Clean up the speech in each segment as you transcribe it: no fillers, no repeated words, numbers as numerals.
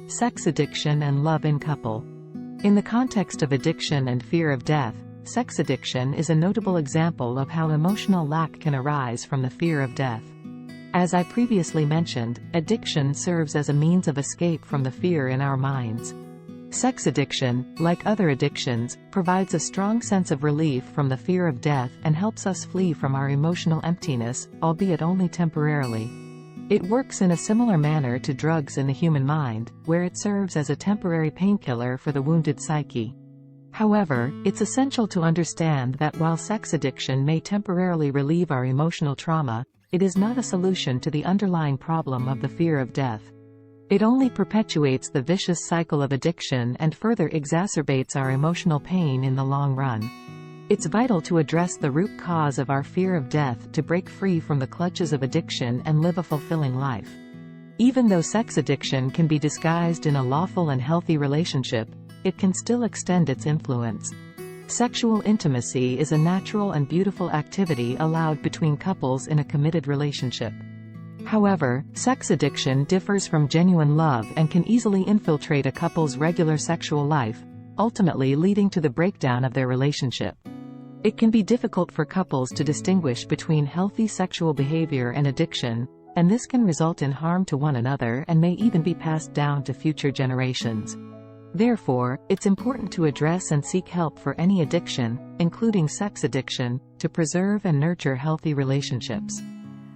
Sex addiction and love in couple. In the context of addiction and fear of death, sex addiction is a notable example of how emotional lack can arise from the fear of death. As I previously mentioned, addiction serves as a means of escape from the fear in our minds. Sex addiction, like other addictions, provides a strong sense of relief from the fear of death and helps us flee from our emotional emptiness, albeit only temporarily. It works in a similar manner to drugs in the human mind, where it serves as a temporary painkiller for the wounded psyche. However, it's essential to understand that while sex addiction may temporarily relieve our emotional trauma, it is not a solution to the underlying problem of the fear of death. It only perpetuates the vicious cycle of addiction and further exacerbates our emotional pain in the long run. It's vital to address the root cause of our fear of death to break free from the clutches of addiction and live a fulfilling life. Even though sex addiction can be disguised in a lawful and healthy relationship, it can still extend its influence. Sexual intimacy is a natural and beautiful activity allowed between couples in a committed relationship. However, sex addiction differs from genuine love and can easily infiltrate a couple's regular sexual life, ultimately leading to the breakdown of their relationship. It can be difficult for couples to distinguish between healthy sexual behavior and addiction, and this can result in harm to one another and may even be passed down to future generations. Therefore, it's important to address and seek help for any addiction, including sex addiction, to preserve and nurture healthy relationships.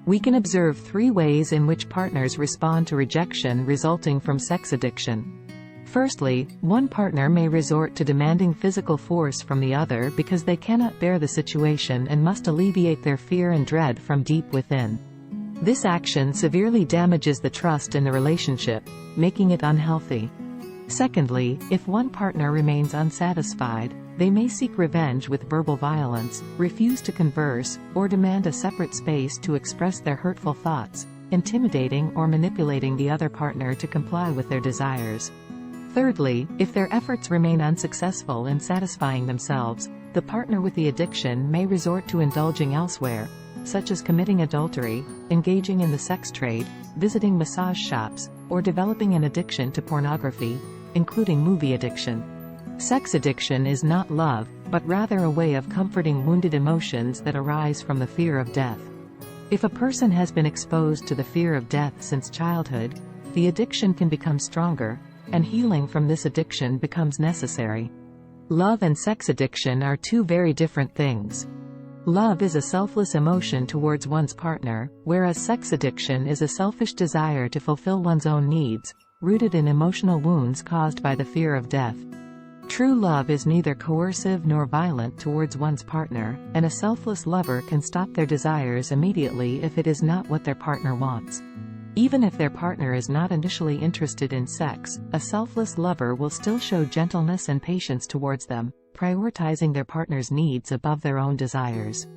We can observe 3 ways in which partners respond to rejection resulting from sex addiction. Firstly, one partner may resort to demanding physical force from the other because they cannot bear the situation and must alleviate their fear and dread from deep within. This action severely damages the trust in the relationship, making it unhealthy. Secondly, if one partner remains unsatisfied, they may seek revenge with verbal violence, refuse to converse, or demand a separate space to express their hurtful thoughts, intimidating or manipulating the other partner to comply with their desires. Thirdly, if their efforts remain unsuccessful in satisfying themselves, the partner with the addiction may resort to indulging elsewhere, such as committing adultery, engaging in the sex trade, visiting massage shops, or developing an addiction to pornography, including movie addiction. Sex addiction is not love, but rather a way of comforting wounded emotions that arise from the fear of death. If a person has been exposed to the fear of death since childhood, the addiction can become stronger, and healing from this addiction becomes necessary. Love and sex addiction are 2 very different things. Love is a selfless emotion towards one's partner, whereas sex addiction is a selfish desire to fulfill one's own needs, rooted in emotional wounds caused by the fear of death. True love is neither coercive nor violent towards one's partner, and a selfless lover can stop their desires immediately if it is not what their partner wants. Even if their partner is not initially interested in sex, a selfless lover will still show gentleness and patience towards them, prioritizing their partner's needs above their own desires.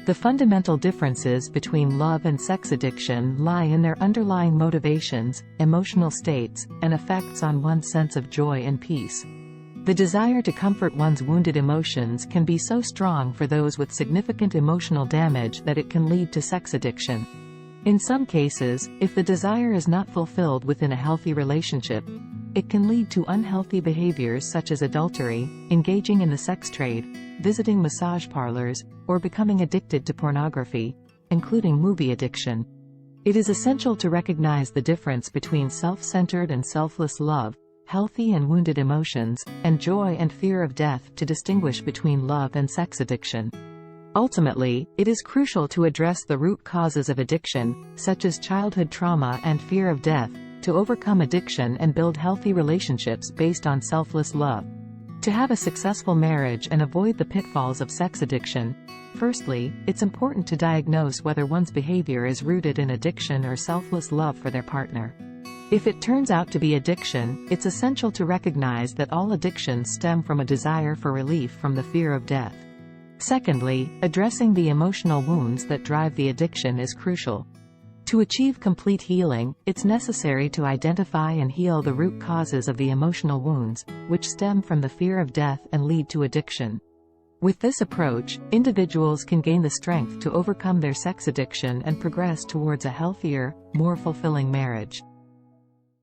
The fundamental differences between love and sex addiction lie in their underlying motivations, emotional states, and effects on one's sense of joy and peace. The desire to comfort one's wounded emotions can be so strong for those with significant emotional damage that it can lead to sex addiction. In some cases, if the desire is not fulfilled within a healthy relationship, it can lead to unhealthy behaviors such as adultery, engaging in the sex trade, visiting massage parlors, or becoming addicted to pornography, including movie addiction. It is essential to recognize the difference between self-centered and selfless love, healthy and wounded emotions, and joy and fear of death to distinguish between love and sex addiction. Ultimately, it is crucial to address the root causes of addiction, such as childhood trauma and fear of death, to overcome addiction and build healthy relationships based on selfless love. To have a successful marriage and avoid the pitfalls of sex addiction, firstly, it's important to diagnose whether one's behavior is rooted in addiction or selfless love for their partner. If it turns out to be addiction, it's essential to recognize that all addictions stem from a desire for relief from the fear of death. Secondly, addressing the emotional wounds that drive the addiction is crucial. To achieve complete healing, it's necessary to identify and heal the root causes of the emotional wounds, which stem from the fear of death and lead to addiction. With this approach, individuals can gain the strength to overcome their sex addiction and progress towards a healthier, more fulfilling marriage.